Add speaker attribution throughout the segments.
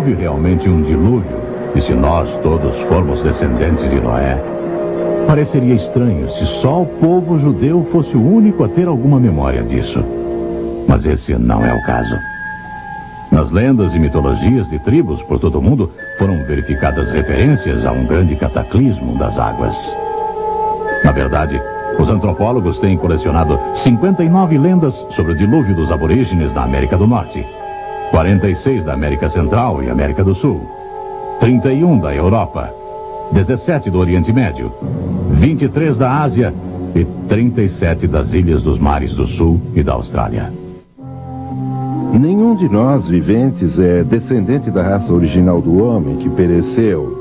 Speaker 1: houve realmente um dilúvio, e se nós todos formos descendentes de Noé, pareceria estranho se só o povo judeu fosse o único a ter alguma memória disso. Mas esse não é o caso. Nas lendas e mitologias de tribos por todo o mundo foram verificadas referências a um grande cataclismo das águas. Na verdade, os antropólogos têm colecionado 59 lendas sobre o dilúvio dos aborígenes na América do Norte, 46 da América Central e América do Sul, 31 da Europa, 17 do Oriente Médio, 23 da Ásia e 37 das ilhas dos mares do Sul e da Austrália.
Speaker 2: Nenhum de nós viventes é descendente da raça original do homem que pereceu.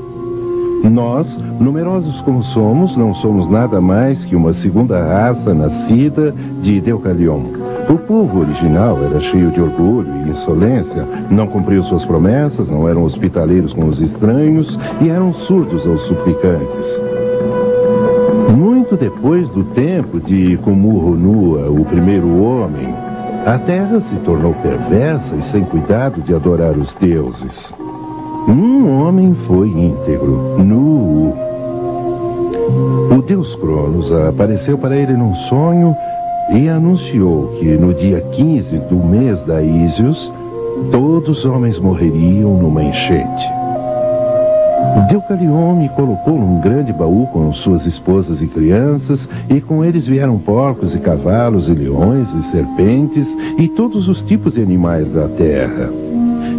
Speaker 2: Nós, numerosos como somos, não somos nada mais que uma segunda raça nascida de Deucalion. O povo original era cheio de orgulho e insolência, não cumpriu suas promessas, não eram hospitaleiros com os estranhos e eram surdos aos suplicantes. Muito depois do tempo de Kumurunua, o primeiro homem, a terra se tornou perversa e sem cuidado de adorar os deuses. Um homem foi íntegro, Nu. O deus Cronos apareceu para ele num sonho e anunciou que no dia 15 do mês da Ísios, todos os homens morreriam numa enchente. Deucalion me colocou num grande baú com suas esposas e crianças, e com eles vieram porcos e cavalos e leões e serpentes e todos os tipos de animais da terra.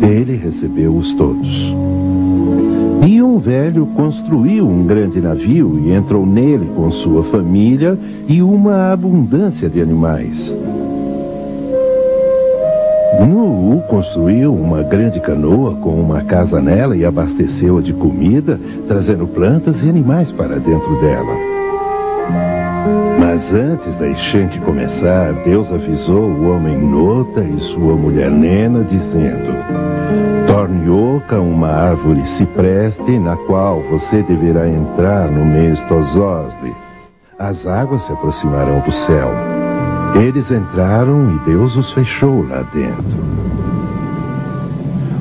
Speaker 2: Ele recebeu-os todos. E um velho construiu um grande navio e entrou nele com sua família e uma abundância de animais. Nu construiu uma grande canoa com uma casa nela e abasteceu-a de comida, trazendo plantas e animais para dentro dela. Mas antes da enchente começar, Deus avisou o homem Nota e sua mulher Nena, dizendo: torne oca uma árvore cipreste, na qual você deverá entrar no mês Tososde. As águas se aproximarão do céu. Eles entraram e Deus os fechou lá dentro.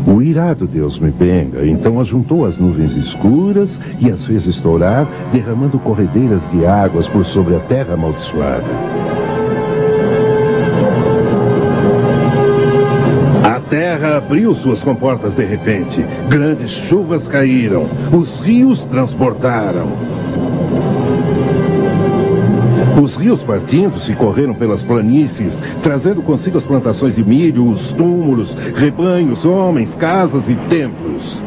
Speaker 2: O irado Deus Mbenga então ajuntou as nuvens escuras e as fez estourar, derramando corredeiras de águas por sobre a terra amaldiçoada. A terra abriu suas comportas de repente, grandes chuvas caíram, os rios transbordaram. Os rios partindo-se correram pelas planícies, trazendo consigo as plantações de milho, os túmulos, rebanhos, homens, casas e templos.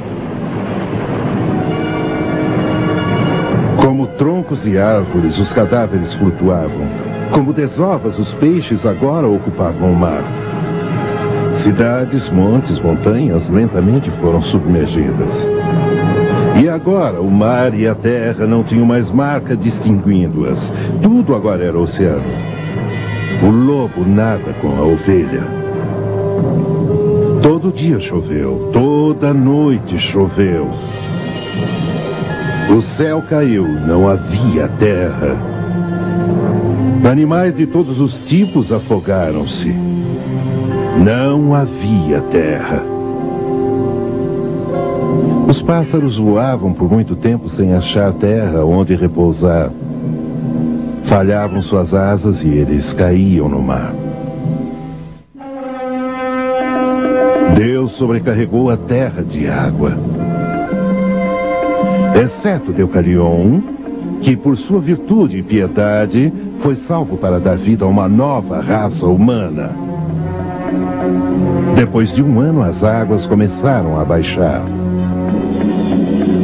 Speaker 2: Como troncos e árvores, os cadáveres flutuavam. Como desovas, os peixes agora ocupavam o mar. Cidades, montes, montanhas lentamente foram submergidas. E agora o mar e a terra não tinham mais marca distinguindo-as. Tudo agora era oceano. O lobo nada com a ovelha. Todo dia choveu, toda noite choveu. O céu caiu, não havia terra. Animais de todos os tipos afogaram-se. Não havia terra. Os pássaros voavam por muito tempo sem achar terra onde repousar. Falhavam suas asas e eles caíam no mar. Deus sobrecarregou a terra de água. Exceto Deucalion, que por sua virtude e piedade foi salvo para dar vida a uma nova raça humana. Depois de um ano, as águas começaram a baixar.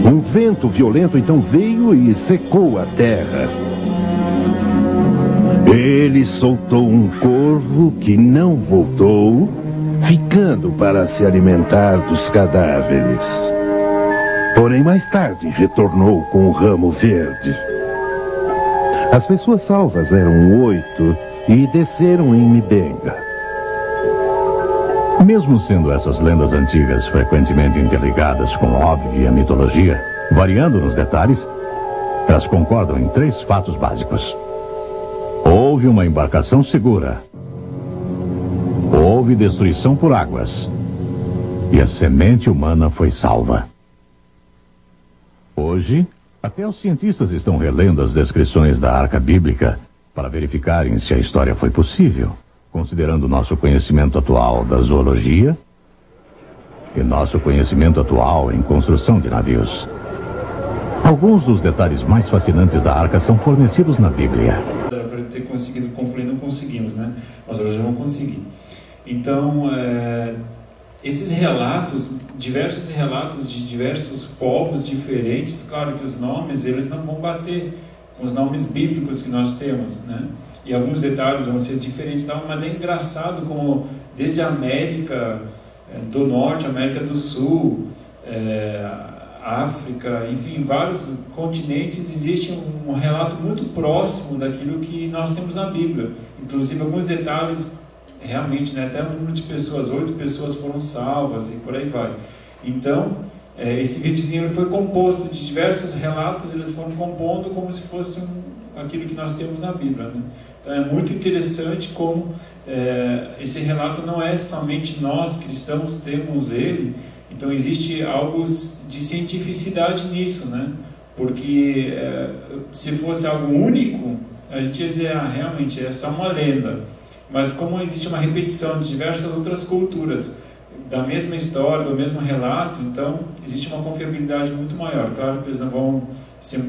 Speaker 2: Um vento violento então veio e secou a terra. Ele soltou um corvo que não voltou, ficando para se alimentar dos cadáveres. Porém, mais tarde, retornou com o ramo verde. As pessoas salvas eram 8 e desceram em Mbenga.
Speaker 1: Mesmo sendo essas lendas antigas frequentemente interligadas com óbvia mitologia, variando nos detalhes, elas concordam em 3 fatos básicos. Houve uma embarcação segura. Houve destruição por águas. e a semente humana foi salva. Hoje, até os cientistas estão relendo as descrições da Arca Bíblica para verificarem se a história foi possível, considerando nosso conhecimento atual da zoologia e nosso conhecimento atual em construção de navios. Alguns dos detalhes mais fascinantes da Arca são fornecidos na Bíblia.
Speaker 3: Para ter conseguido concluir, não conseguimos, né? Mas hoje já vamos conseguir. Então, esses relatos, diversos relatos de diversos povos diferentes, claro que os nomes, eles não vão bater com os nomes bíblicos que nós temos, né? E alguns detalhes vão ser diferentes, mas é engraçado como desde a América do Norte, América do Sul, África, enfim, vários continentes, existe um relato muito próximo daquilo que nós temos na Bíblia. Inclusive alguns detalhes, realmente, né, até o número de pessoas, 8 pessoas foram salvas e por aí vai. Então, esse videozinho foi composto de diversos relatos, eles foram compondo como se fosse aquilo que nós temos na Bíblia, né? Então é muito interessante como esse relato não é somente nós cristãos temos ele. Então existe algo de cientificidade nisso, né? Porque se fosse algo único, a gente ia dizer, realmente é só uma lenda. Mas como existe uma repetição de diversas outras culturas, da mesma história, do mesmo relato, então existe uma confiabilidade muito maior. Claro que eles não vão ser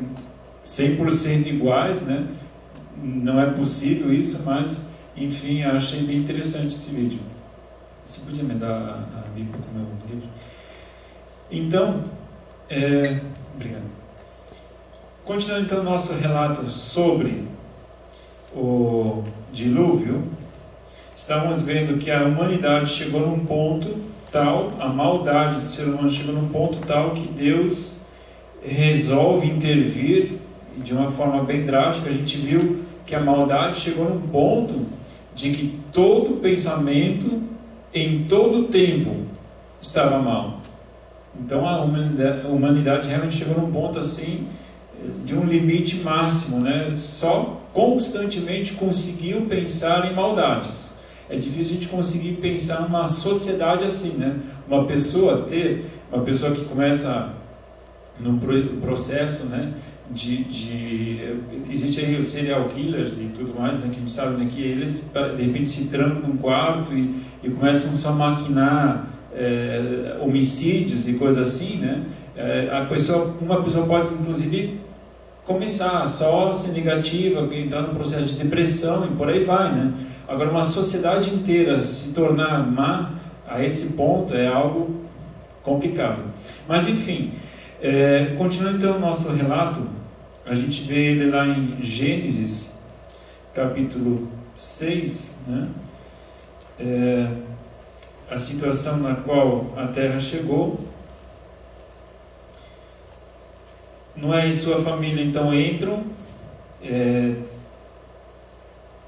Speaker 3: 100% iguais, né? Não é possível isso, mas enfim, eu achei bem interessante esse vídeo. Você podia me dar a Bíblia com o meu livro? Então, obrigado. Continuando então o nosso relato sobre o dilúvio, estávamos vendo que a humanidade chegou num ponto tal, a maldade do ser humano chegou num ponto tal que Deus resolve intervir de uma forma bem drástica. A gente viu que a maldade chegou num ponto de que todo pensamento em todo tempo estava mal. Então a humanidade realmente chegou num ponto assim, de um limite máximo, né? Só constantemente conseguiam pensar em maldades. É difícil a gente conseguir pensar numa sociedade assim, né? Uma pessoa que começa no processo, né? Existe aí os serial killers e tudo mais, né? Que a gente sabe, né? Que eles de repente se trancam num quarto e começam só a maquinar homicídios e coisas assim, né? Uma pessoa pode inclusive começar só a ser negativa, entrar num processo de depressão e por aí vai, né? Agora, uma sociedade inteira se tornar má a esse ponto é algo complicado. Mas enfim, continuando então o nosso relato, a gente vê ele lá em Gênesis capítulo 6, né? A situação na qual a terra chegou. Noé e sua família então entram.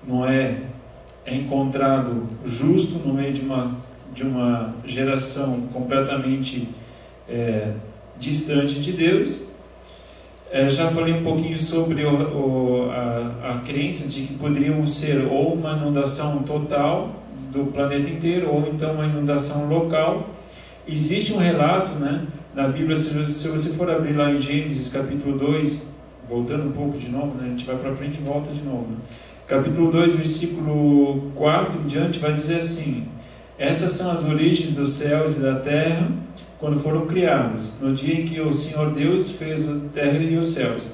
Speaker 3: Noé é encontrado justo no meio de uma geração completamente distante de Deus. Já falei um pouquinho sobre a crença de que poderiam ser ou uma inundação total do planeta inteiro, ou então uma inundação local. Existe um relato, né, na Bíblia, se você for abrir lá em Gênesis capítulo 2, voltando um pouco de novo, né, a gente vai para frente e volta de novo, né? Capítulo 2, versículo 4 em diante, vai dizer assim: essas são as origens dos céus e da terra, quando foram criados, no dia em que o Senhor Deus fez a terra e os céus.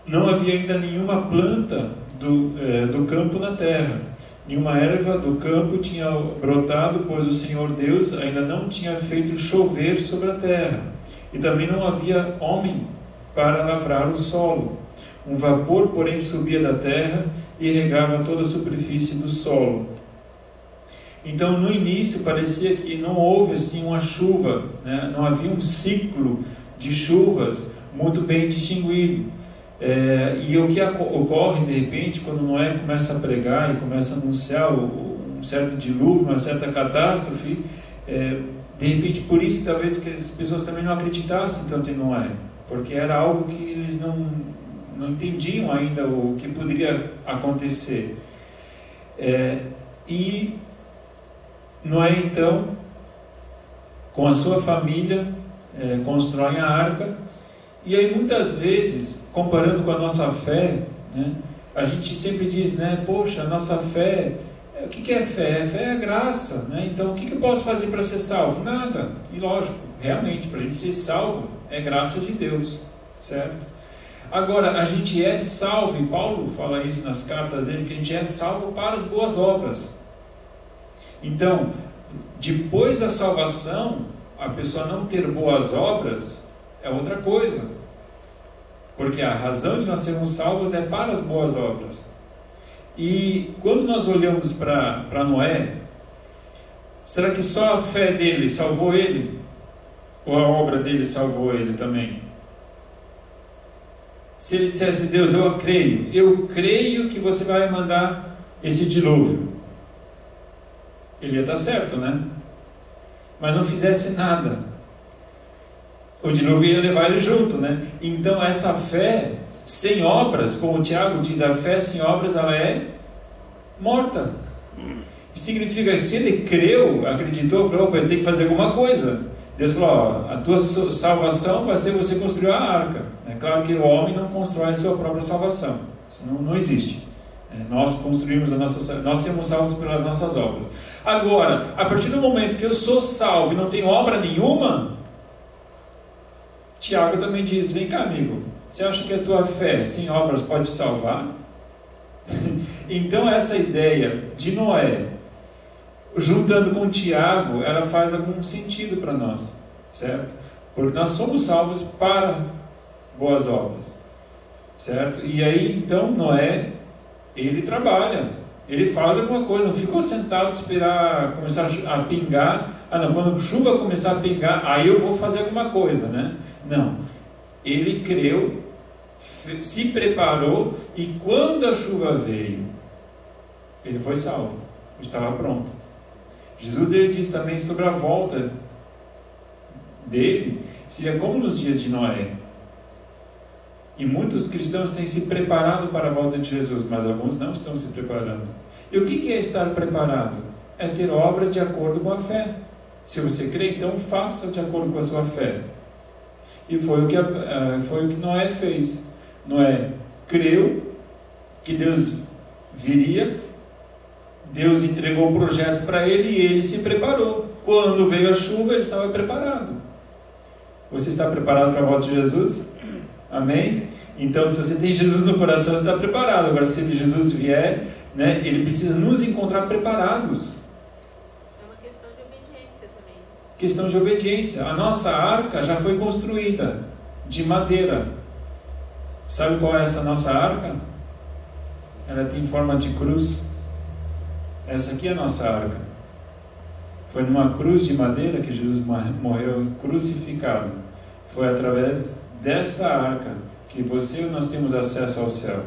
Speaker 3: Não havia ainda nenhuma planta do campo na terra, nenhuma erva do campo tinha brotado, pois o Senhor Deus ainda não tinha feito chover sobre a terra, e também não havia homem para lavrar o solo. Um vapor, porém, subia da terra e regava toda a superfície do solo. Então, no início, parecia que não houve assim uma chuva, né? Não havia um ciclo de chuvas muito bem distinguido. E o que ocorre, de repente, quando Noé começa a pregar e começa a anunciar um certo dilúvio, uma certa catástrofe, de repente, por isso, talvez que as pessoas também não acreditassem tanto em Noé, porque era algo que eles não entendiam ainda o que poderia acontecer. E Noé, então, com a sua família, constroem a arca. E aí muitas vezes, comparando com a nossa fé, né, a gente sempre diz, né, poxa, a nossa fé, o que é fé? Fé é graça, né? Então o que eu posso fazer para ser salvo? Nada. E lógico, realmente, para a gente ser salvo, é graça de Deus, certo? Agora, a gente é salvo, e Paulo fala isso nas cartas dele, que a gente é salvo para as boas obras. Então, depois da salvação, a pessoa não ter boas obras é outra coisa. Porque a razão de nós sermos salvos é para as boas obras. E quando nós olhamos para Noé, será que só a fé dele salvou ele? Ou a obra dele salvou ele também? Se ele dissesse, Deus, eu creio que você vai mandar esse dilúvio, ele ia estar certo, né? Mas não fizesse nada, o dilúvio ia levar ele junto, né? Então essa fé sem obras, como o Tiago diz, a fé sem obras ela é morta. Significa, se ele creu, acreditou, falou, opa, eu tenho que fazer alguma coisa. Deus falou, ó, a tua salvação vai ser você construir a arca. É claro que o homem não constrói a sua própria salvação, isso não existe. Nós construímos nós somos salvos pelas nossas obras. Agora, a partir do momento que eu sou salvo e não tenho obra nenhuma, Tiago também diz, vem cá amigo, você acha que a tua fé sem obras pode salvar? Então essa ideia de Noé, juntando com Tiago, ela faz algum sentido para nós, certo? Porque nós somos salvos para boas obras, certo? E aí então Noé, ele trabalha, ele faz alguma coisa, não ficou sentado esperar começar a pingar, quando a chuva começar a pingar, aí eu vou fazer alguma coisa, né? Não, ele creu, se preparou, e quando a chuva veio, ele foi salvo, estava pronto. Jesus ele diz também sobre a volta dele, seria como nos dias de Noé. E muitos cristãos têm se preparado para a volta de Jesus, mas alguns não estão se preparando. E o que é estar preparado? É ter obras de acordo com a fé. Se você crê, então faça de acordo com a sua fé. E foi o que Noé fez. Noé creu que Deus viria, Deus entregou o projeto para ele e ele se preparou. Quando veio a chuva, ele estava preparado. Você está preparado para a volta de Jesus? Amém? Então, se você tem Jesus no coração, você está preparado. Agora, se Jesus vier, né, ele precisa nos encontrar preparados.
Speaker 4: É uma questão de obediência também.
Speaker 3: Questão de obediência. A nossa arca já foi construída de madeira. Sabe qual é essa nossa arca? Ela tem forma de cruz. Essa aqui é a nossa arca. Foi numa cruz de madeira que Jesus morreu crucificado. Foi através dessa arca que você e nós temos acesso ao céu.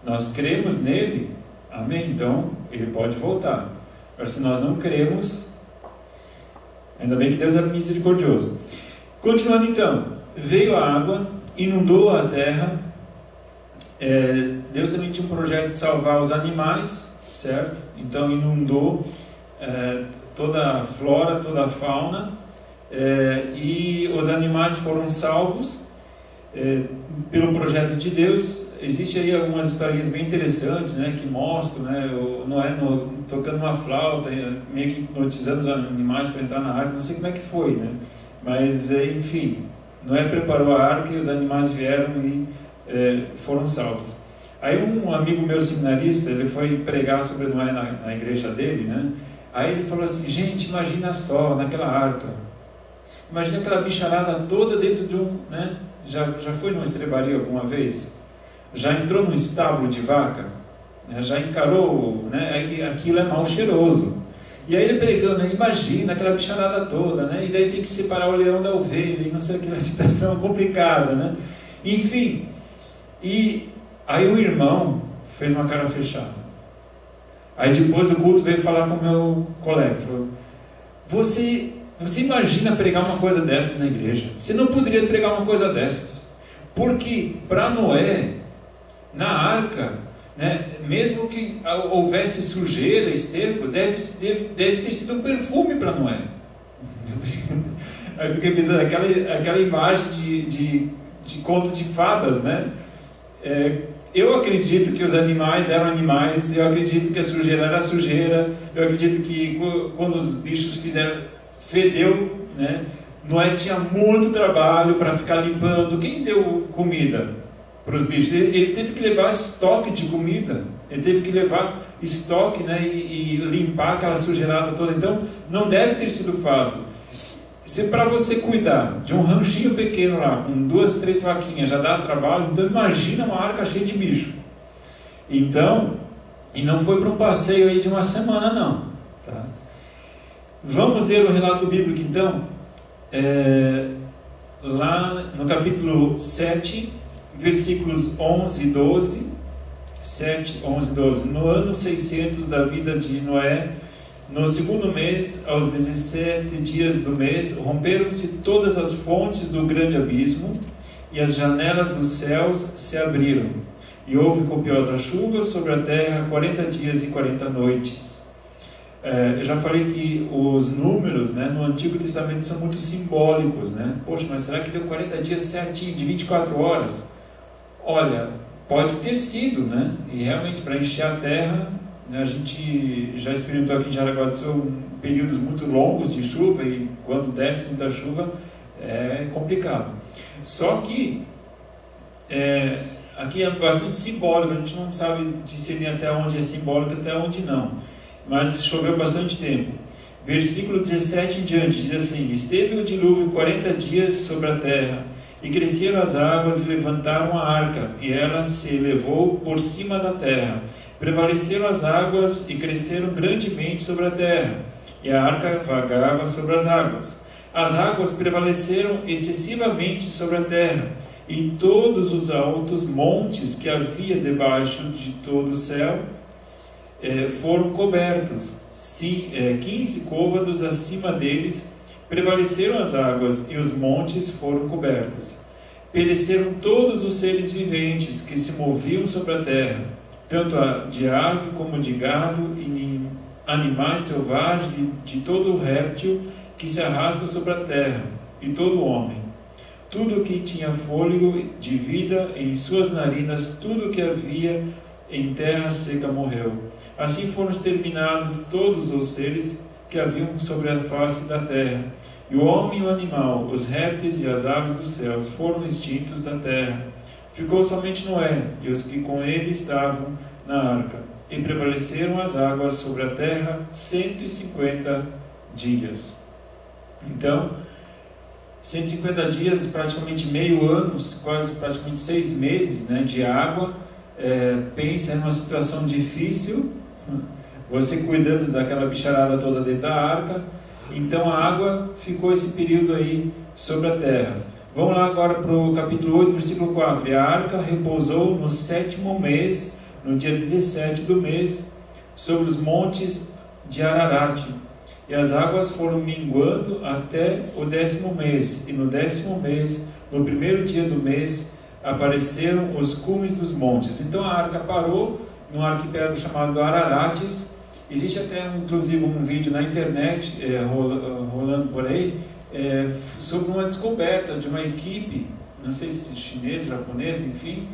Speaker 3: Nós cremos nele, amém? Então ele pode voltar. Agora, se nós não cremos, ainda bem que Deus é misericordioso. Continuando então, veio a água, inundou a terra. Deus também tinha um projeto de salvar os animais, certo? Então inundou toda a flora, toda a fauna, e os animais foram salvos pelo projeto de Deus. Existem aí algumas historinhas bem interessantes, né, que mostram, né, o Noé tocando uma flauta, meio que hipnotizando os animais para entrar na arca. Não sei como é que foi, né? Mas enfim, Noé preparou a arca e os animais vieram e foram salvos. Aí um amigo meu seminarista, ele foi pregar sobre Noé na igreja dele, né? Aí ele falou assim, gente, imagina só, naquela arca, imagina aquela bicharada toda dentro de né? Já foi numa estrebaria alguma vez? Já entrou num estábulo de vaca? Né? Já encarou, né? Aquilo é mal cheiroso. E aí ele pregando, né? Imagina aquela bicharada toda, né? E daí tem que separar o leão da ovelha, e não sei aquela situação complicada, né? Enfim, e aí o irmão fez uma cara fechada. Aí depois do culto veio falar com o meu colega, falou, você imagina pregar uma coisa dessas na igreja? Você não poderia pregar uma coisa dessas. Porque para Noé, na arca, né, mesmo que houvesse sujeira, esterco, deve ter sido um perfume para Noé. Aí eu fiquei pensando, aquela imagem de conto de fadas, né? Eu acredito que os animais eram animais, eu acredito que a sujeira era sujeira, eu acredito que quando os bichos fedeu, né? Noé tinha muito trabalho para ficar limpando. Quem deu comida para os bichos? Ele teve que levar estoque de comida, ele teve que levar estoque, né? E limpar aquela sujeirada toda. Então não deve ter sido fácil. Se para você cuidar de um ranchinho pequeno lá, com 2, 3 vaquinhas, já dá trabalho, então imagina uma arca cheia de bicho. Então, e não foi para um passeio aí de uma semana não, tá? Vamos ver o relato bíblico então, lá no capítulo 7, versículos 11 e 12, 7, 11 e 12. No ano 600 da vida de Noé, no segundo mês, aos 17 dias do mês, romperam-se todas as fontes do grande abismo, e as janelas dos céus se abriram, e houve copiosa chuva sobre a terra 40 dias e 40 noites. Eu já falei que os números, né, no Antigo Testamento são muito simbólicos, né? Poxa, mas será que deu 40 dias certinho, de 24 horas? Olha, pode ter sido, né? E realmente para encher a terra, a gente já experimentou aqui em Jaraguá do Sul períodos muito longos de chuva, e quando desce muita chuva é complicado. Só que aqui é bastante simbólico, a gente não sabe discernir até onde é simbólico, até onde não, mas choveu bastante tempo. Versículo 17 em diante diz assim: esteve o dilúvio 40 dias sobre a terra, e cresceram as águas e levantaram a arca, e ela se elevou por cima da terra. Prevaleceram as águas e cresceram grandemente sobre a terra, e a arca vagava sobre as águas. As águas prevaleceram excessivamente sobre a terra, e todos os altos montes que havia debaixo de todo o céu foram cobertos. 15 côvados acima deles prevaleceram as águas, e os montes foram cobertos. Pereceram todos os seres viventes que se moviam sobre a terra, tanto de ave como de gado, e animais selvagens, e de todo réptil que se arrasta sobre a terra, e todo homem. Tudo que tinha fôlego de vida em suas narinas, tudo que havia em terra seca morreu. Assim foram exterminados todos os seres que haviam sobre a face da terra. E o homem e o animal, os répteis e as aves dos céus foram extintos da terra. Ficou somente Noé e os que com ele estavam na arca, e prevaleceram as águas sobre a terra 150 dias. Então, 150 dias, praticamente meio ano, quase praticamente 6 meses, né, de água. Pensa numa situação difícil, você cuidando daquela bicharada toda dentro da arca. Então a água ficou esse período aí sobre a terra. Vamos lá agora para o capítulo 8, versículo 4. E a arca repousou no 7º mês, no dia 17 do mês, sobre os montes de Ararat. E as águas foram minguando até o 10º mês. E no 10º mês, no primeiro dia do mês, apareceram os cumes dos montes. Então a arca parou num arquipélago chamado Ararates. Existe até inclusive um vídeo na internet rolando por aí, sobre uma descoberta de uma equipe, não sei se chinesa, japonesa, enfim,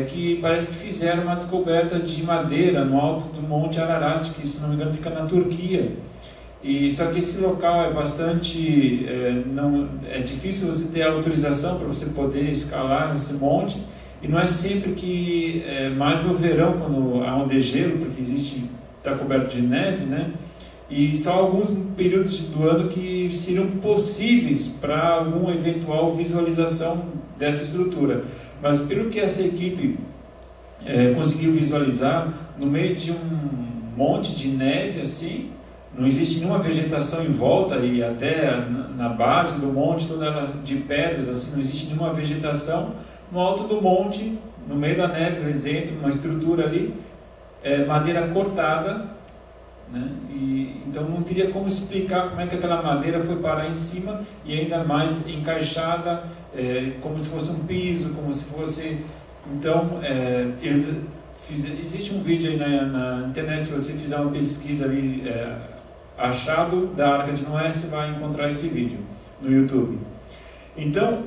Speaker 3: que parece que fizeram uma descoberta de madeira no alto do Monte Ararat, que, se não me engano, fica na Turquia. Só que esse local é bastante, é difícil você ter autorização para você poder escalar esse monte, e não é sempre que, mais no verão, quando há um degelo, porque está coberto de neve, né? E só alguns períodos do ano que seriam possíveis para alguma eventual visualização dessa estrutura. Mas pelo que essa equipe conseguiu visualizar, no meio de um monte de neve assim, não existe nenhuma vegetação em volta, e até na base do monte, toda ela de pedras, assim, não existe nenhuma vegetação. No alto do monte, no meio da neve, eles entram numa estrutura ali, madeira cortada, né? Então não teria como explicar como é que aquela madeira foi parar em cima, e ainda mais encaixada, como se fosse um piso, como se fosse... Então, existe um vídeo aí na internet, se você fizer uma pesquisa ali, achado da Arca de Noé, você vai encontrar esse vídeo no YouTube. Então,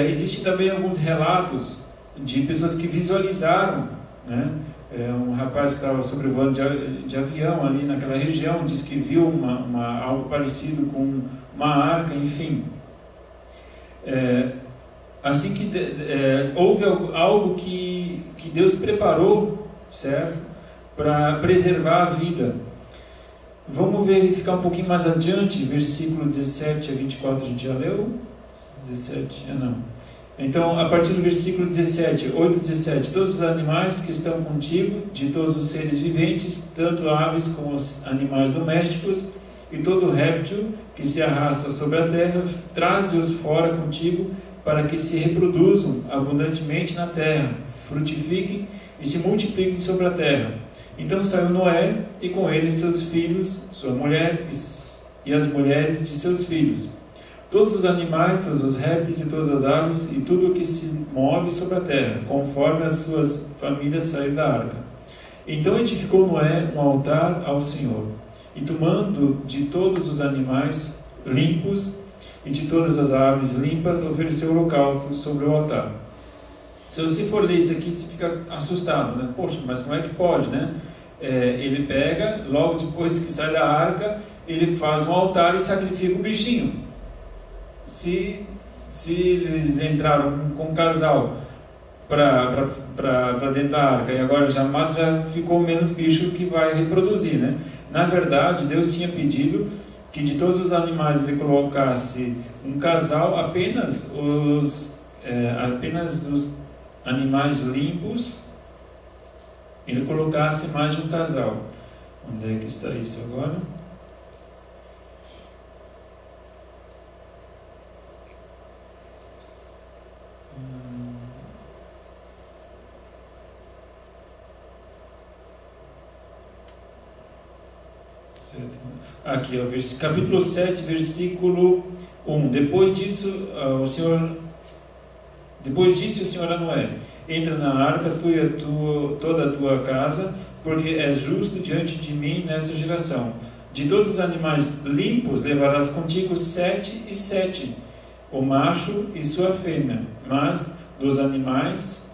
Speaker 3: existem também alguns relatos de pessoas que visualizaram, né? Um rapaz que estava sobrevoando de avião ali naquela região, disse que viu algo parecido com uma arca, enfim. Assim que houve algo que Deus preparou, certo? Para preservar a vida. Vamos verificar um pouquinho mais adiante, versículo 17 a 24, a gente já leu? 17, não. Então, a partir do versículo 17, 8 e 17, todos os animais que estão contigo, de todos os seres viventes, tanto aves como os animais domésticos, e todo réptil que se arrasta sobre a terra, traze-os fora contigo, para que se reproduzam abundantemente na terra, frutifiquem e se multipliquem sobre a terra. Então saiu Noé, e com ele seus filhos, sua mulher e as mulheres de seus filhos, todos os animais, todos os répteis e todas as aves, e tudo o que se move sobre a terra, conforme as suas famílias saíram da arca. Então edificou Noé um altar ao Senhor, e tomando de todos os animais limpos e de todas as aves limpas, ofereceu holocausto sobre o altar. Se você for ler isso aqui, você fica assustado, né? Poxa, mas como é que pode, né? Ele pega, logo depois que sai da arca, ele faz um altar e sacrifica o bichinho. Se eles entraram com um casal para dentro da arca e agora já ficou menos bicho que vai reproduzir, né? Na verdade, Deus tinha pedido que de todos os animais ele colocasse um casal, apenas dos animais limpos ele colocasse mais de um casal. Onde é que está isso agora? Aqui, ó, capítulo 7, versículo 1. Depois disso, o Senhor a Noé: entra na arca, tu e toda a tua casa, porque és justo diante de mim nesta geração. De todos os animais limpos levarás contigo 7 e 7, o macho e sua fêmea, mas dos animais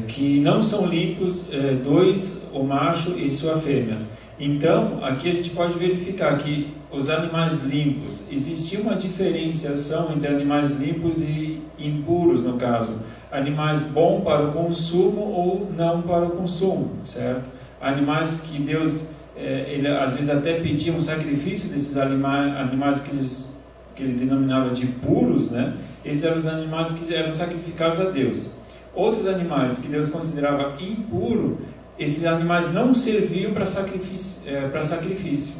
Speaker 3: que não são limpos, 2, o macho e sua fêmea. Então, aqui a gente pode verificar que os animais limpos, existia uma diferenciação entre animais limpos e impuros, no caso. Animais bons para o consumo ou não para o consumo, certo? Animais que Deus, ele às vezes até pedia um sacrifício desses animais que ele denominava de puros, né? Esses eram os animais que eram sacrificados a Deus. Outros animais que Deus considerava impuro, esses animais não serviam para sacrifício.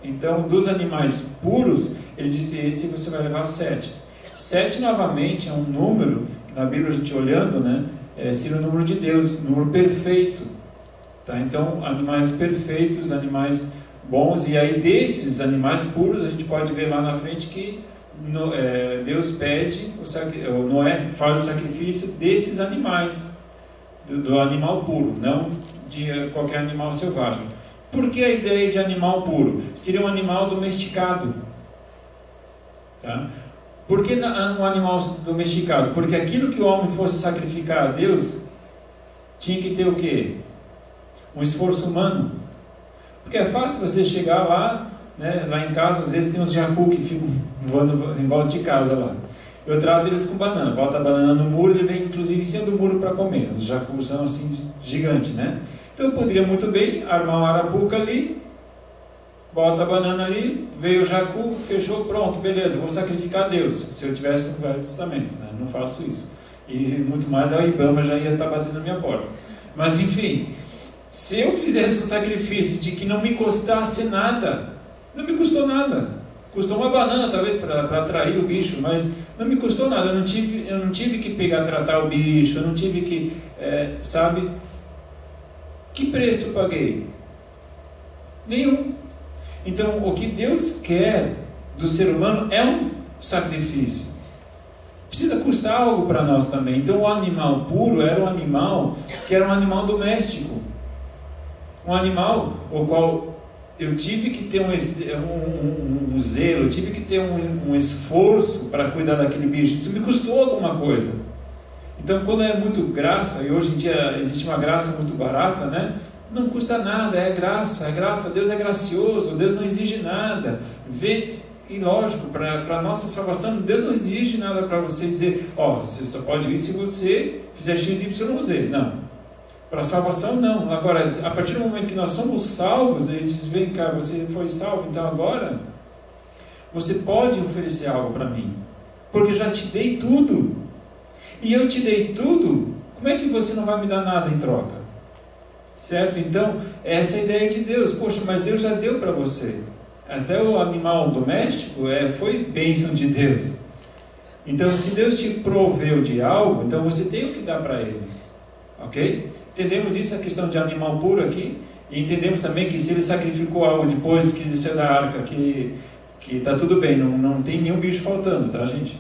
Speaker 3: Então, dos animais puros, ele disse: esse você vai levar 7. 7 novamente é um número, que na Bíblia a gente olhando, né, seria o número de Deus, número perfeito. Tá? Então, animais perfeitos, animais bons, e aí desses animais puros, a gente pode ver lá na frente que Deus pede, Noé faz o sacrifício desses animais, do animal puro, não de qualquer animal selvagem. Por que a ideia de animal puro? Seria um animal domesticado. Tá? Por que um animal domesticado? Porque aquilo que o homem fosse sacrificar a Deus tinha que ter o quê? Um esforço humano. Porque é fácil você chegar lá, né, lá em casa, às vezes tem uns jacu que ficam voando em volta de casa lá. Eu trato eles com banana, bota a banana no muro, ele vem inclusive em cima do muro para comer. Os jacus são assim gigantes, né? Então eu poderia muito bem armar uma arapuca ali, bota a banana ali, veio o jacu, fechou, pronto, beleza, vou sacrificar a Deus. Se eu tivesse no Velho Testamento, né? Não faço isso. E muito mais a Ibama já ia estar batendo na minha porta. Mas enfim, se eu fizesse um sacrifício de que não me custasse nada, não me custou nada. Custou uma banana talvez para atrair o bicho, mas não me custou nada. Eu não tive que tratar o bicho, eu não tive que, sabe? Que preço eu paguei? Nenhum. Então, o que Deus quer do ser humano é um sacrifício. Precisa custar algo para nós também. Então, o animal puro era um animal que era um animal doméstico. Um animal o qual eu tive que ter um zelo, eu tive que ter um esforço para cuidar daquele bicho. Isso me custou alguma coisa. Então, quando é muito graça, e hoje em dia existe uma graça muito barata, né? Não custa nada, é graça, Deus é gracioso, Deus não exige nada. E lógico, para a nossa salvação, Deus não exige nada para você dizer, você só pode ir se você fizer X, Y, Z. Não. Para a salvação, não. Agora, a partir do momento que nós somos salvos, ele diz, vem cá, você foi salvo, então agora você pode oferecer algo para mim, porque eu já te dei tudo. E eu te dei tudo, como é que você não vai me dar nada em troca? Certo? Então, essa é a ideia de Deus. Poxa, mas Deus já deu para você. Até o animal doméstico foi bênção de Deus. Então, se Deus te proveu de algo, então você tem o que dar para ele. Ok? Entendemos isso, a questão de animal puro aqui. E entendemos também que se ele sacrificou algo depois que desceu da arca, que está tudo bem, não tem nenhum bicho faltando, tá, gente?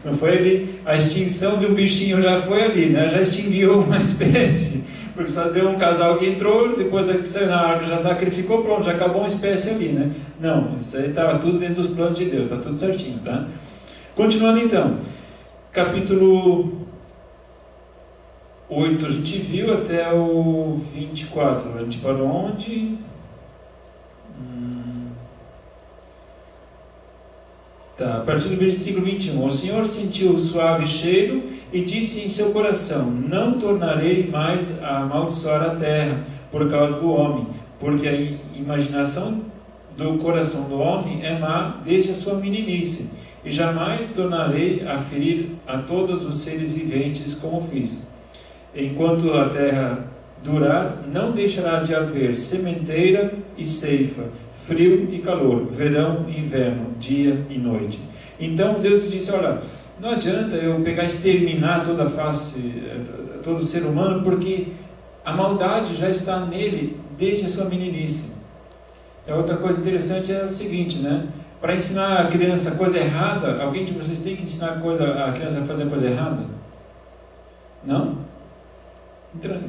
Speaker 3: Não foi ali, a extinção de um bichinho já foi ali, né? Já extinguiu uma espécie. Porque só deu um casal que entrou, depois que saiu na árvore, já sacrificou, pronto, já acabou uma espécie ali, né? Não, isso aí estava tudo dentro dos planos de Deus, está tudo certinho, tá? Continuando então, capítulo 8 a gente viu até o 24, a gente parou onde? Tá, a partir do versículo 21, o Senhor sentiu o suave cheiro e disse em seu coração, não tornarei mais a amaldiçoar a terra por causa do homem, porque a imaginação do coração do homem é má desde a sua meninice, e jamais tornarei a ferir a todos os seres viventes como fiz. Enquanto a terra durar, não deixará de haver sementeira e ceifa, frio e calor, verão e inverno, dia e noite. Então Deus disse, olha, não adianta eu pegar e exterminar toda a face, todo ser humano, porque a maldade já está nele desde a sua meninice. Outra coisa interessante é o seguinte, né? Para ensinar a criança coisa errada, alguém de vocês tem que ensinar a criança a fazer coisa errada? Não?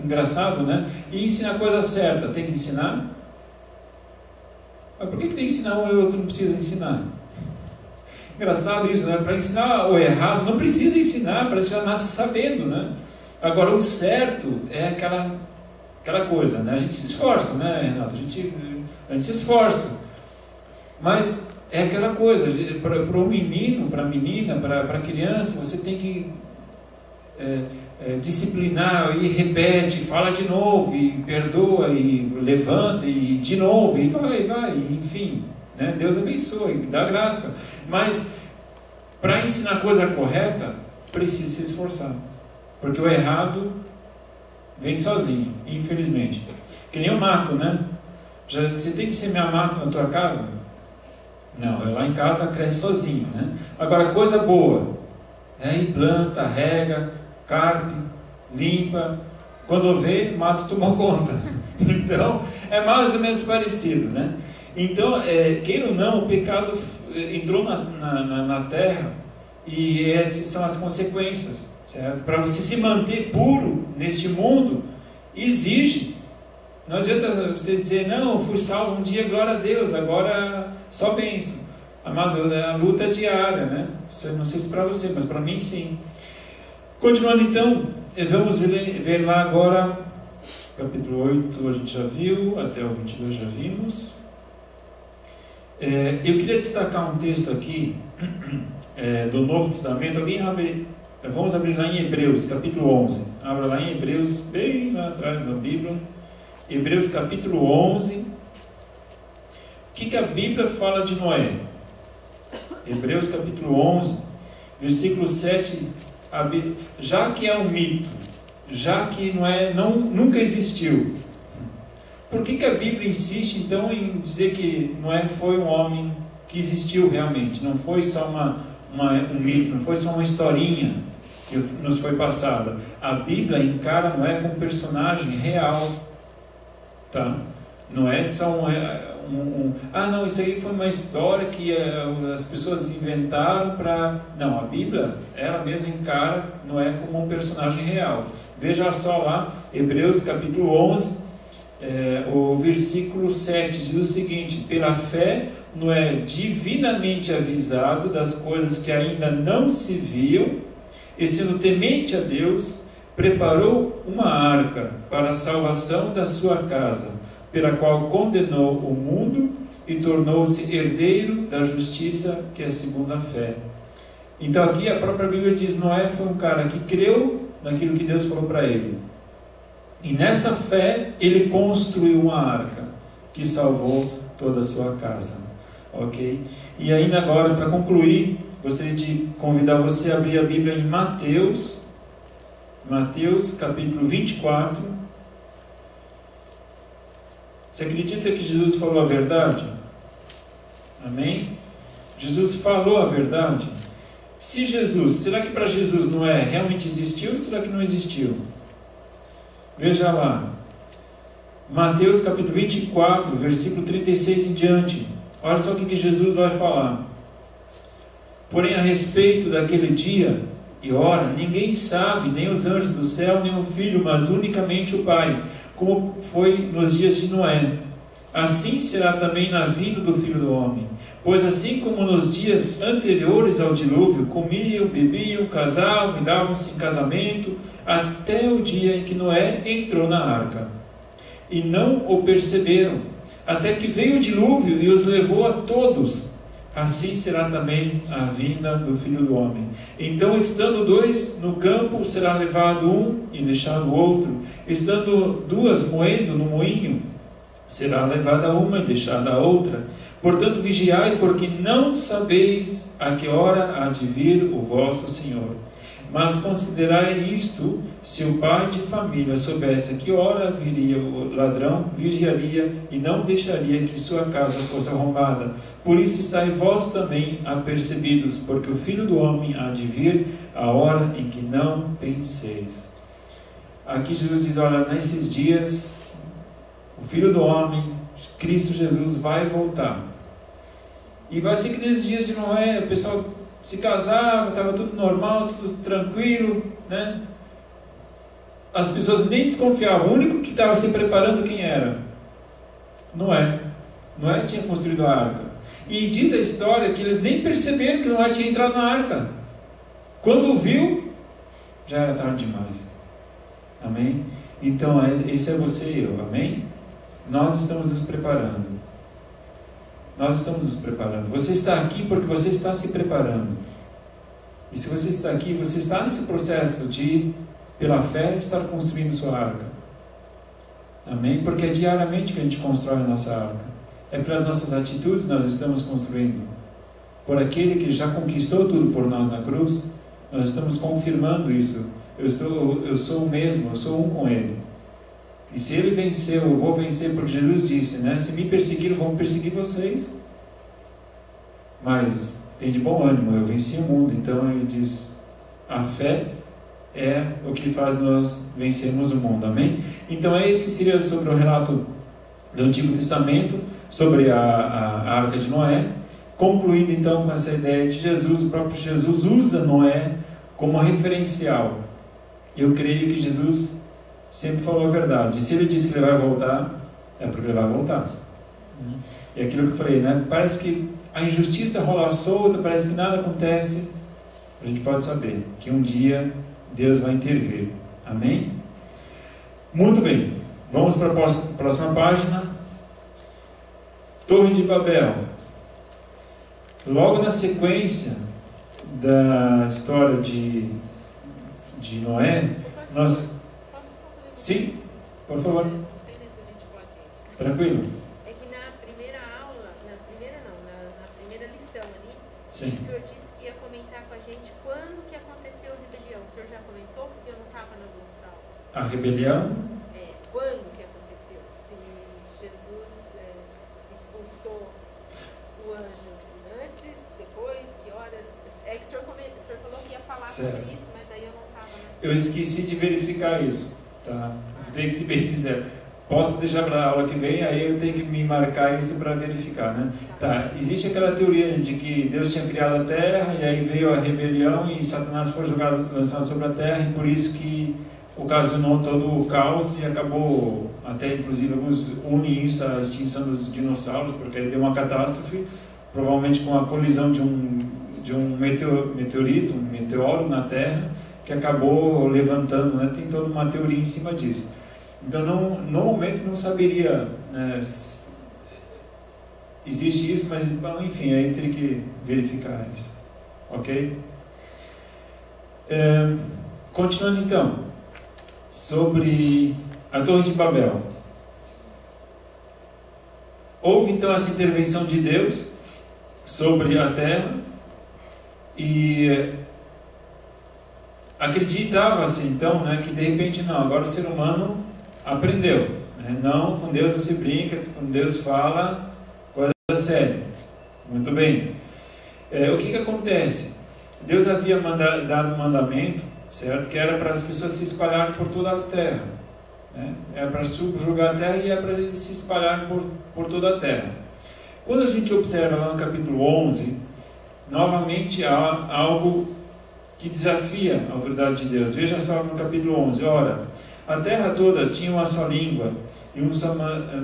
Speaker 3: Engraçado, né? E ensinar a coisa certa, tem que ensinar? Mas por que tem que ensinar um e o outro não precisa ensinar? Engraçado isso, né? Para ensinar o errado, não precisa ensinar, para já nasce sabendo, né? Agora, o certo é aquela coisa, né? A gente se esforça, né, Renato? A gente se esforça. Mas é aquela coisa, para o menino, para a menina, para a criança, você tem que disciplinar, e repete, fala de novo, e perdoa, e levanta, e de novo, e vai, enfim, né? Deus abençoe, dá graça. Mas para ensinar a coisa correta, precisa se esforçar, porque o errado vem sozinho, infelizmente. Que nem o mato, né? Você tem que semear mato na tua casa? Não, lá em casa cresce sozinho, né? Agora, coisa boa, aí planta, rega, carpe, limpa, quando vê, mato tomou conta. Então, é mais ou menos parecido, né? Então, queira ou não, o pecado entrou na terra, e essas são as consequências, certo? Para você se manter puro neste mundo, exige. Não adianta você dizer, não, eu fui salvo um dia, glória a Deus, agora só bênção. Amado, a luta é diária, né? Não sei se para você, mas para mim sim. Continuando então, vamos ver lá agora, capítulo 8 a gente já viu, até o 22 já vimos. Eu queria destacar um texto aqui do Novo Testamento. Alguém abre, vamos abrir lá em Hebreus, capítulo 11. Abra lá em Hebreus, bem lá atrás da Bíblia. Hebreus capítulo 11. O que a Bíblia fala de Noé? Hebreus capítulo 11, versículo 7. Já que é um mito, já que Noé nunca existiu, por que a Bíblia insiste então em dizer que Noé foi um homem que existiu realmente? Não foi só um mito, não foi só uma historinha que nos foi passada. A Bíblia encara Noé como um personagem real. Tá? Não é só não, isso aí foi uma história que as pessoas inventaram para... Não, a Bíblia, ela mesma encara Noé como um personagem real. Veja só lá, Hebreus capítulo 11, o versículo 7 diz o seguinte: pela fé Noé, divinamente avisado das coisas que ainda não se viam, e sendo temente a Deus, preparou uma arca para a salvação da sua casa, pela qual condenou o mundo e tornou-se herdeiro da justiça, que é segundo a fé. Então aqui a própria Bíblia diz: Noé foi um cara que creu naquilo que Deus falou para ele, e nessa fé ele construiu uma arca que salvou toda a sua casa. Ok? E ainda agora, para concluir, gostaria de convidar você a abrir a Bíblia em Mateus capítulo 24. Você acredita que Jesus falou a verdade? Amém? Jesus falou a verdade. Se Jesus, será que para Jesus Noé realmente existiu ou será que não existiu? Veja lá, Mateus capítulo 24, versículo 36 em diante. Olha só o que Jesus vai falar. Porém, a respeito daquele dia e hora, ninguém sabe, nem os anjos do céu, nem o Filho, mas unicamente o Pai, como foi nos dias de Noé. Assim será também na vinda do Filho do Homem. Pois assim como nos dias anteriores ao dilúvio, comiam, bebiam, casavam e davam-se em casamento, até o dia em que Noé entrou na arca. E não o perceberam, até que veio o dilúvio e os levou a todos. Assim será também a vinda do Filho do Homem. Então, estando dois no campo, será levado um e deixado o outro. Estando duas moendo no moinho, será levada uma e deixada a outra. Portanto, vigiai, porque não sabeis a que hora há de vir o vosso Senhor. Mas considerai isto: se o pai de família soubesse a que hora viria o ladrão, vigiaria e não deixaria que sua casa fosse arrombada. Por isso estai vós também apercebidos, porque o Filho do Homem há de vir a hora em que não penseis. Aqui Jesus diz: olha, nesses dias o Filho do Homem, Cristo Jesus, vai voltar. E vai ser que nesses dias de Noé, o pessoal se casava, estava tudo normal, tudo tranquilo, né? As pessoas nem desconfiavam. O único que estava se preparando, quem era? Noé. Noé tinha construído a arca. E diz a história que eles nem perceberam que Noé tinha entrado na arca. Quando viu, já era tarde demais. Amém? Então, esse é você e eu. Amém? Nós estamos nos preparando. Nós estamos nos preparando. Você está aqui porque você está se preparando. E se você está aqui, você está nesse processo de, pela fé, estar construindo sua arca. Amém? Porque é diariamente que a gente constrói a nossa arca. É pelas nossas atitudes que nós estamos construindo. Por aquele que já conquistou tudo por nós na cruz, nós estamos confirmando isso. Eu sou o mesmo, eu sou um com Ele. E se Ele venceu, eu vou vencer, porque Jesus disse, né? Se me perseguiram, vão perseguir vocês. Mas tem de bom ânimo, eu venci o mundo. Então Ele diz, a fé é o que faz nós vencermos o mundo. Amém? Então esse seria sobre o relato do Antigo Testamento, sobre a Arca de Noé. Concluindo então com essa ideia de Jesus, o próprio Jesus usa Noé como referencial. Eu creio que Jesus sempre falou a verdade. Se Ele disse que Ele vai voltar, é porque Ele vai voltar. E aquilo que eu falei, né? Parece que a injustiça rola solta, parece que nada acontece. A gente pode saber que um dia Deus vai intervir. Amém? Muito bem. Vamos para a próxima página. Torre de Babel. Logo na sequência da história de Noé, nós... Sim, por favor.
Speaker 4: Não sei se a gente pode.
Speaker 3: Tranquilo.
Speaker 4: É que na primeira aula, na primeira lição ali,
Speaker 3: Sim.
Speaker 4: o senhor disse que ia comentar com a gente quando que aconteceu a rebelião. O senhor já comentou? Porque eu não estava na outra aula.
Speaker 3: A rebelião?
Speaker 4: Quando que aconteceu? Se Jesus expulsou o anjo antes, depois, que horas? É que o senhor falou que ia falar sobre isso, mas daí eu não estava.
Speaker 3: Eu esqueci de verificar isso. Tá? Eu tenho que ser bem sincero. Posso deixar para a aula que vem, aí eu tenho que me marcar isso para verificar, né? Tá. Existe aquela teoria de que Deus tinha criado a terra e aí veio a rebelião e Satanás foi lançado sobre a terra, e por isso que ocasionou todo o caos e acabou, até inclusive alguns unem isso à extinção dos dinossauros, porque aí deu uma catástrofe, provavelmente com a colisão de um meteorito, um meteoro na Terra, que acabou levantando, né? Tem toda uma teoria em cima disso. Então, no momento não saberia, né, existe isso, mas enfim, aí teria que verificar isso. Ok? Continuando então, sobre a Torre de Babel. Houve então essa intervenção de Deus sobre a terra e acreditava-se então, né, que de repente não, agora o ser humano aprendeu, né? Não, com Deus não se brinca, com Deus fala coisa séria. Muito bem. O que acontece? Deus havia dado um mandamento, certo? Que era para as pessoas se espalharem por toda a terra, né? É para subjugar a terra e é para eles se espalharem por toda a terra. Quando a gente observa lá no capítulo 11, novamente há algo que desafia a autoridade de Deus. Veja só no capítulo 11, ora, a terra toda tinha uma só língua e uma só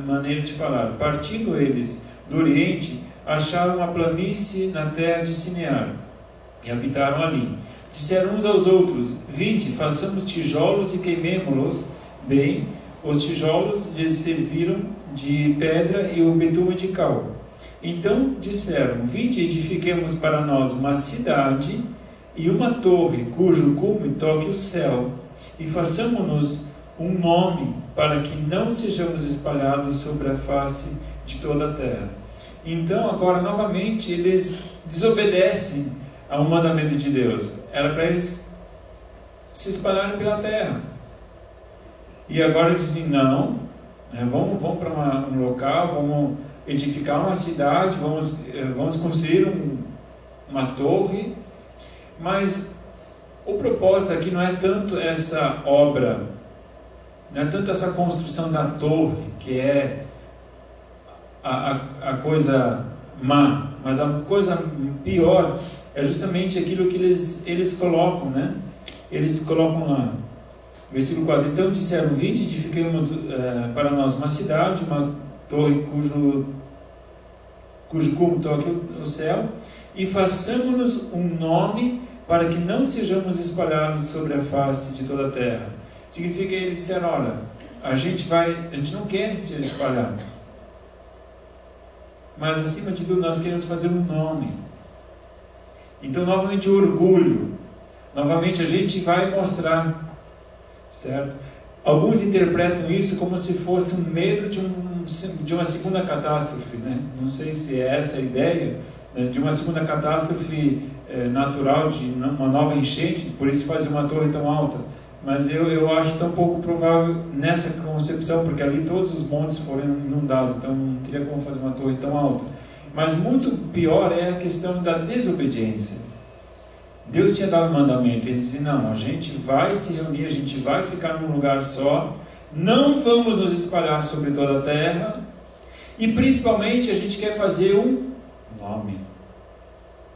Speaker 3: maneira de falar. Partindo eles do Oriente, acharam uma planície na terra de Sinear e habitaram ali. Disseram uns aos outros: vinde, façamos tijolos e queimemo-los bem. Os tijolos lhes serviram de pedra e o betume de cal. Então disseram: vinde, edifiquemos para nós uma cidade e uma torre cujo cume toque o céu, e façamos-nos um nome para que não sejamos espalhados sobre a face de toda a terra. Então agora novamente eles desobedecem ao mandamento de Deus. Era para eles se espalharem pela terra. E agora dizem: não, vamos para um local, vamos edificar uma cidade, vamos construir uma torre. Mas o propósito aqui não é tanto essa obra, não é tanto essa construção da torre, que é a coisa má, mas a coisa pior é justamente aquilo que eles colocam, né? Eles colocam lá, versículo 4: então disseram: vinde, edifiquemos para nós uma cidade, uma torre cujo cume toque o céu, e façamos-nos um nome para que não sejamos espalhados sobre a face de toda a terra. Significa que eles disseram: olha, a gente não quer ser espalhado, mas acima de tudo nós queremos fazer um nome. Então novamente o orgulho, novamente a gente vai mostrar, certo? Alguns interpretam isso como se fosse um medo de uma segunda catástrofe, né? Não sei se é essa a ideia, né? De uma segunda catástrofe natural, de uma nova enchente, por isso fazer uma torre tão alta. Mas eu acho tão pouco provável nessa concepção, porque ali todos os montes foram inundados, então não teria como fazer uma torre tão alta. Mas muito pior é a questão da desobediência. Deus tinha dado um mandamento, ele dizia: não, a gente vai se reunir, a gente vai ficar num lugar só, não vamos nos espalhar sobre toda a terra, e principalmente a gente quer fazer um nome,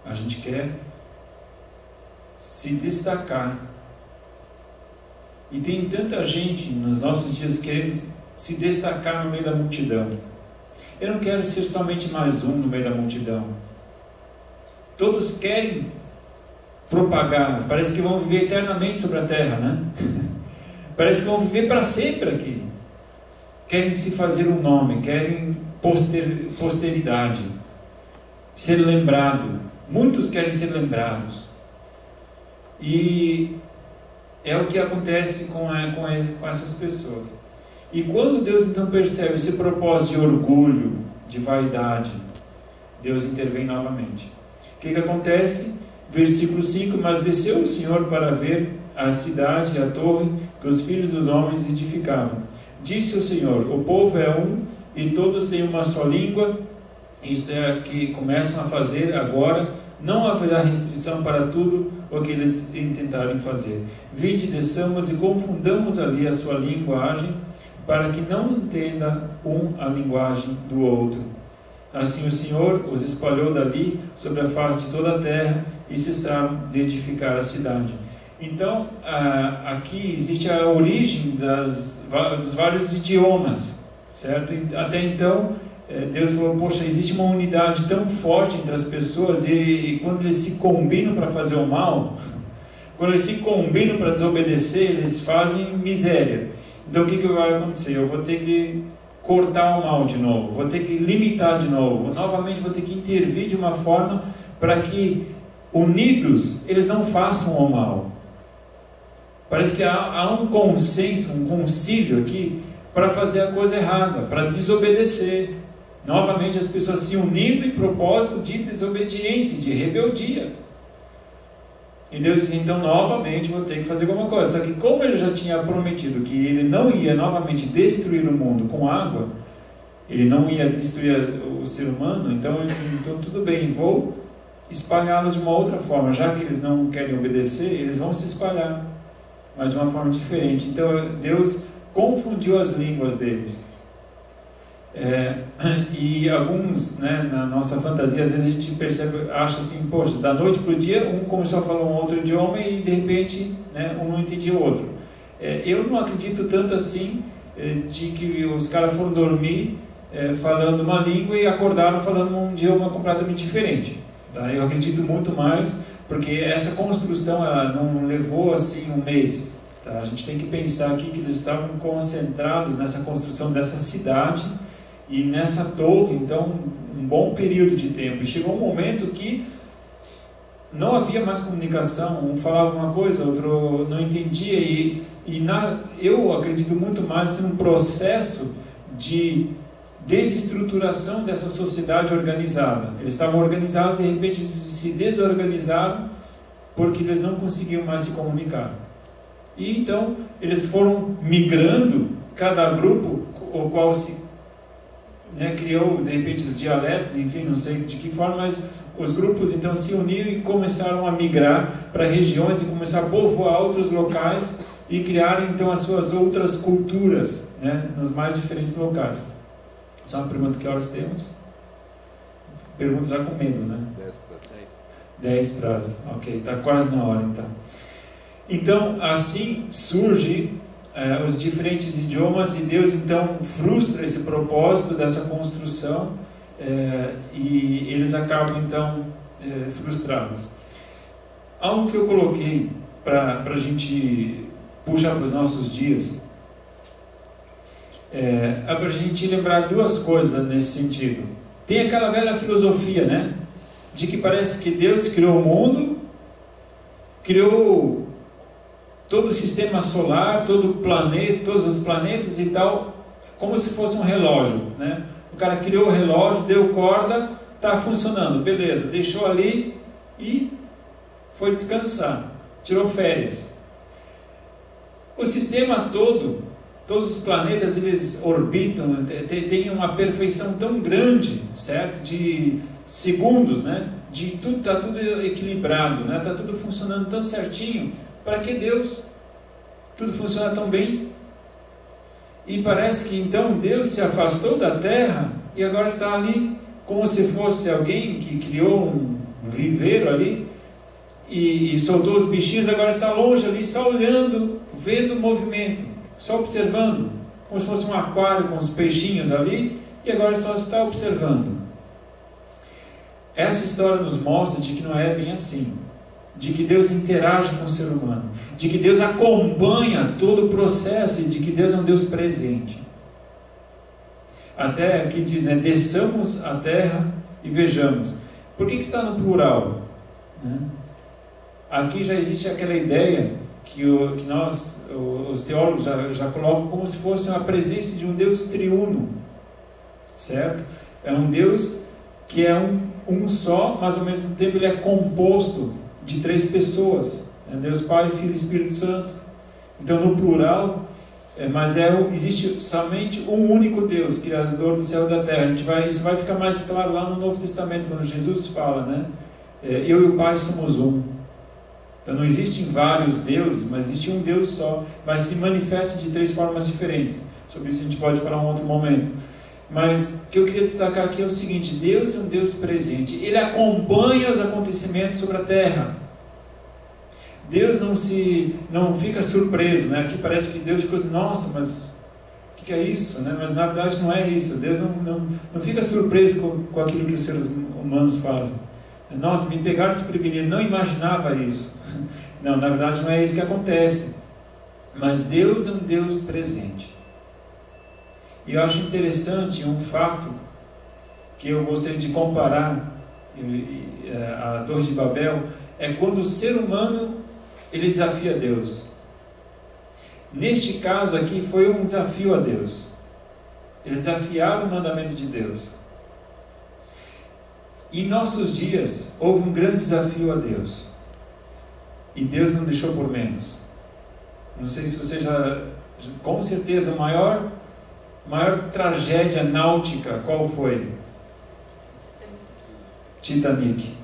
Speaker 3: a gente quer se destacar. E tem tanta gente nos nossos dias querendo se destacar no meio da multidão. Eu não quero ser somente mais um no meio da multidão. Todos querem propagar, parece que vão viver eternamente sobre a terra, né? Parece que vão viver para sempre aqui. Querem se fazer um nome, querem posteridade, ser lembrado. Muitos querem ser lembrados. E é o que acontece com essas pessoas. E quando Deus então percebe esse propósito de orgulho, de vaidade, Deus intervém novamente. O que acontece? Versículo 5: mas desceu o Senhor para ver a cidade e a torre que os filhos dos homens edificavam. Disse o Senhor: o povo é um e todos têm uma só língua. Isto é o que começam a fazer agora. Não haverá restrição para tudo o que eles intentarem fazer. Vinde, desçamos e confundamos ali a sua linguagem, para que não entenda a linguagem do outro. Assim o Senhor os espalhou dali sobre a face de toda a terra, e cessaram de edificar a cidade. Então, aqui existe a origem dos vários idiomas, certo? Até então, Deus falou, poxa, existe uma unidade tão forte entre as pessoas e quando eles se combinam para fazer o mal, quando eles se combinam para desobedecer, eles fazem miséria. Então, o que vai acontecer? Eu vou ter que cortar o mal de novo, vou ter que limitar de novo, novamente vou ter que intervir de uma forma para que, unidos, eles não façam o mal. Parece que há um consenso, um concílio aqui para fazer a coisa errada, para desobedecer. Novamente as pessoas se unindo em propósito de desobediência, de rebeldia. E Deus diz, então novamente vou ter que fazer alguma coisa. Só que como ele já tinha prometido que ele não ia novamente destruir o mundo com água, ele não ia destruir o ser humano, então ele disse, então tudo bem, vou espalhá-los de uma outra forma. Já que eles não querem obedecer, eles vão se espalhar, mas de uma forma diferente. Então Deus confundiu as línguas deles. E alguns, né, na nossa fantasia, às vezes a gente percebe, acha assim, poxa, da noite para o dia, um começou a falar um outro idioma e de repente, né, um não entendia o outro. Eu não acredito tanto assim, de que os caras foram dormir falando uma língua e acordaram falando um idioma completamente diferente. Tá? Eu acredito muito mais, porque essa construção ela não levou assim um mês. Tá? A gente tem que pensar aqui que eles estavam concentrados nessa construção dessa cidade e nessa torre, então, um bom período de tempo. E chegou um momento que não havia mais comunicação, um falava uma coisa, outro não entendia, eu acredito muito mais em um processo de desestruturação dessa sociedade organizada. Eles estavam organizados, de repente se desorganizaram, porque eles não conseguiam mais se comunicar. E então, eles foram migrando, cada grupo, o qual se criou, de repente, os dialetos, enfim, não sei de que forma, mas os grupos então se uniram e começaram a migrar para regiões e começar a povoar outros locais e criar então as suas outras culturas, né, nos mais diferentes locais. Só uma pergunta, que horas temos? Pergunta já com medo, né? 10 para 10. Ok, está quase na hora então. Então, assim surge os diferentes idiomas e Deus então frustra esse propósito dessa construção e eles acabam então frustrados. Algo que eu coloquei para a gente puxar para os nossos dias é para a gente lembrar duas coisas nesse sentido. Tem aquela velha filosofia, né, de que parece que Deus criou o mundo, criou todo o sistema solar, todo o planeta, todos os planetas e tal, como se fosse um relógio, né? O cara criou o relógio, deu corda, está funcionando, beleza, deixou ali e foi descansar, tirou férias. O sistema todo, todos os planetas, eles orbitam, tem uma perfeição tão grande, certo? De segundos, né? De tudo, está tudo equilibrado, né? Está tudo funcionando tão certinho. Para que Deus? Tudo funciona tão bem. E parece que então Deus se afastou da terra e agora está ali como se fosse alguém que criou um viveiro ali e soltou os bichinhos, agora está longe ali, só olhando, vendo o movimento, só observando, como se fosse um aquário com os peixinhos ali, e agora só está observando. Essa história nos mostra de que não é bem assim, de que Deus interage com o ser humano, de que Deus acompanha todo o processo e de que Deus é um Deus presente. Até aqui diz, né, desçamos a terra e vejamos. Por que está no plural? Aqui já existe aquela ideia que nós, os teólogos já colocam como se fosse a presença de um Deus triuno, certo? É um Deus que é um só, mas ao mesmo tempo ele é composto de 3 pessoas, né? Deus Pai, Filho e Espírito Santo. Então no plural, mas existe somente um único Deus, Criador do céu e da terra. Isso vai ficar mais claro lá no Novo Testamento, quando Jesus fala, né? Eu e o Pai somos um. Então não existem vários deuses, mas existe um Deus só, mas se manifesta de 3 formas diferentes. Sobre isso a gente pode falar em um outro momento. Mas o que eu queria destacar aqui é o seguinte: Deus é um Deus presente, Ele acompanha os acontecimentos sobre a terra. Deus não fica surpreso, né? Aqui parece que Deus ficou assim, nossa, mas o que é isso, né? Mas na verdade não é isso. Deus não fica surpreso com aquilo que os seres humanos fazem. Nossa, me pegaram desprevenido, não imaginava isso. Não, na verdade não é isso que acontece. Mas Deus é um Deus presente. E eu acho interessante um fato que eu gostaria de comparar a Torre de Babel, é quando o ser humano ele desafia Deus. Neste caso aqui foi um desafio a Deus. Eles desafiaram o mandamento de Deus. Em nossos dias houve um grande desafio a Deus. E Deus não deixou por menos. Não sei se você com certeza, a maior tragédia náutica, qual foi? Titanic.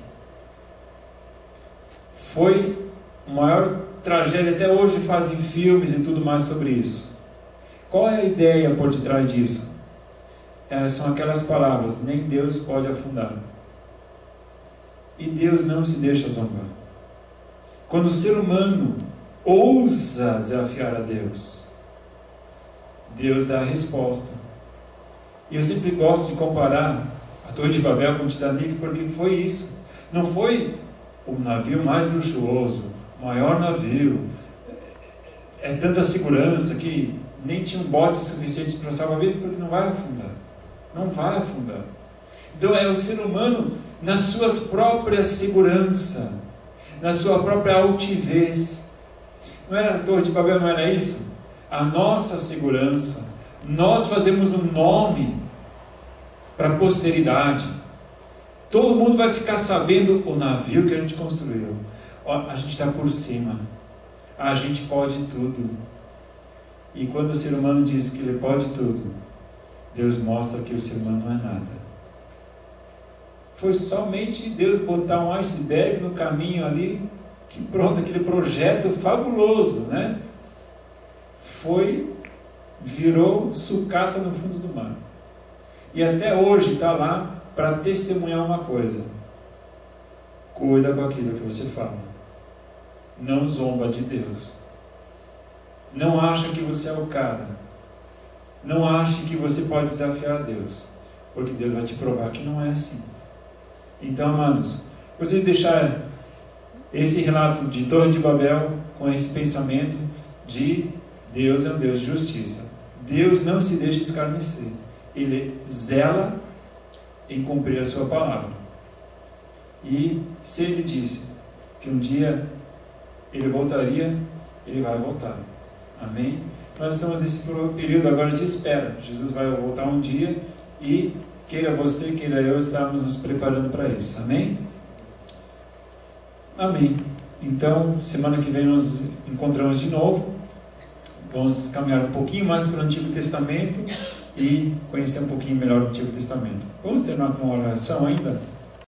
Speaker 3: Foi a maior tragédia, até hoje fazem filmes e tudo mais sobre isso. Qual é a ideia por detrás disso? São aquelas palavras, nem Deus pode afundar. E Deus não se deixa zombar. Quando o ser humano ousa desafiar a Deus, Deus dá a resposta. E eu sempre gosto de comparar a Torre de Babel com o Titanic, porque foi isso. Não foi o navio mais luxuoso, o maior navio, é tanta segurança que nem tinha um bote suficiente para salvar vidas, porque não vai afundar. Não vai afundar. Então é o ser humano nas suas próprias seguranças, na sua própria altivez. Não era a Torre de Babel, não era isso? A nossa segurança. Nós fazemos um nome para a posteridade. Todo mundo vai ficar sabendo o navio que a gente construiu. A gente está por cima. A gente pode tudo. E quando o ser humano diz que ele pode tudo, Deus mostra que o ser humano não é nada. Foi somente Deus botar um iceberg no caminho ali, que pronto, aquele projeto fabuloso, né? Virou sucata no fundo do mar. E até hoje está lá para testemunhar uma coisa: cuida com aquilo que você fala. Não zomba de Deus. Não acha que você é o cara. Não ache que você pode desafiar a Deus, porque Deus vai te provar que não é assim. Então, amados, gostaria de deixar esse relato de Torre de Babel com esse pensamento de Deus é um Deus de justiça. Deus não se deixa escarnecer. Ele zela em cumprir a sua palavra. E se Ele disse que um dia Ele voltaria, Ele vai voltar. Amém? Nós estamos nesse período agora de espera. Jesus vai voltar um dia e queira você, queira eu, estamos nos preparando para isso. Amém? Amém. Então, semana que vem nos encontramos de novo. Vamos caminhar um pouquinho mais para o Antigo Testamento e conhecer um pouquinho melhor o Antigo Testamento. Vamos terminar com uma oração ainda?